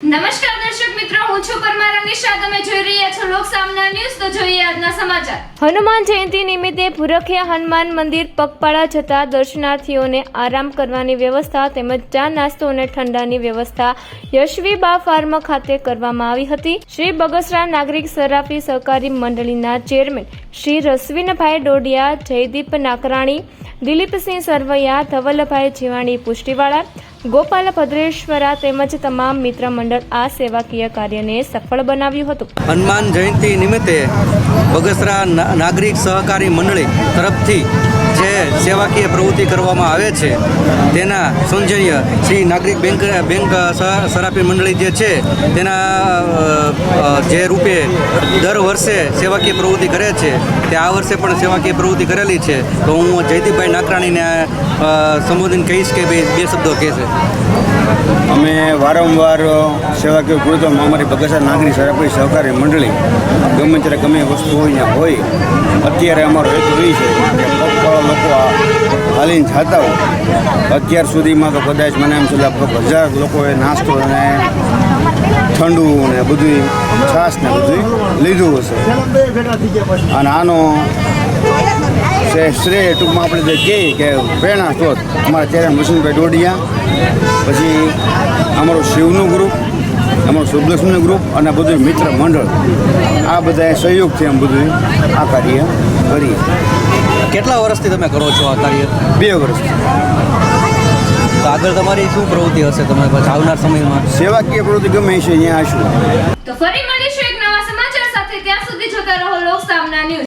નમસ્કાર દર્શક મિત્રો, હું છું પરમાર અનિશા. તમે જોઈ રહ્યા છો લોક સામના ન્યૂઝ. તો જોઈએ આજના સમાચાર. હનુમાન જયંતિ નિમિત્તે ભૂરખિયા હનુમાન મંદિર પગપાળા જતા દર્શનાર્થીઓને આરામ કરવાની વ્યવસ્થા તેમજ ચા નાસ્તો અને ઠંડાની વ્યવસ્થા યશવી બા ફાર્મ ખાતે કરવામાં આવી હતી. શ્રી બગસરા નાગરિક સરાફી સહકારી મંડળીના ચેરમેન શ્રી રસવીનભાઈ ડોડિયા, જયદીપ નાકરાણી, દિલીપસિંહ સરવૈયા, ધવલભાઈ જીવાણી પુષ્ટિવાળા, ગોપાલ ભદ્રેશ્વરા તેમજ તમામ મિત્ર મંડળ આ સેવાકીય કાર્યને સફળ બનાવ્યું હતું. હનુમાન જયંતિ નિમિત્તે બગસરા નાગરિક સહકારી મંડળી તરફથી જે સેવાકીય પ્રવૃત્તિ કરવામાં આવે છે તેના સૌજન્ય શ્રી નાગરિક બેંક સરાફી મંડળી જે છે તેના જે રૂપે દર વર્ષે સેવાકીય પ્રવૃત્તિ કરે છે તે આ વર્ષે પણ સેવાકીય પ્રવૃત્તિ કરેલી છે. તો હું જયદીપભાઈ નાકરાણીને સંબોધન કહીશ કે ભાઈ બે શબ્દો કહેશે. અમે વારંવાર સેવાકીય પ્રવૃત્તિઓમાં અમારી બગસરા નાગરિક સરાફી સહકારી મંડળી ગમે ત્યારે ગમે વસ્તુ હોય અત્યારે અમારો હેતુ એ છે કે પગપાળા લોકો હાલીને જતા હોય. અત્યાર સુધીમાં તો કદાચ મને એમ છે લગભગ 1000 લોકોએ નાસ્તો અને ઠંડુ ને બધું છાશ ને બધું લીધું હશે. અને આનો શ્રેય ટૂંકમાં આપણે જે કહીએ કે પ્રેરણા સ્ત્રોત અમારા ચેરમેન મશીનભાઈ ડોડિયા, પછી અમારું શિવનું ગ્રુપ, અમારું શુભલક્ષ્મીનું ગ્રુપ અને બધું મિત્ર મંડળ, આ બધા સહયોગથી અમે બધું આ કાર્ય કરીએ. કેટલા વર્ષથી તમે કરો છો આ કાર્ય? 2 વર્ષથી. તો આગળ તમારી શું પ્રવૃત્તિ હશે તમે પછી આવનાર સમયમાં? સેવાકીય પ્રવૃત્તિ ગમે છે અહીંયા આવીશું. તો ફરી મળીશું એક નવા સમાચાર સાથે. ત્યાં સુધી જોતા રહો લોક સામના ન્યૂઝ.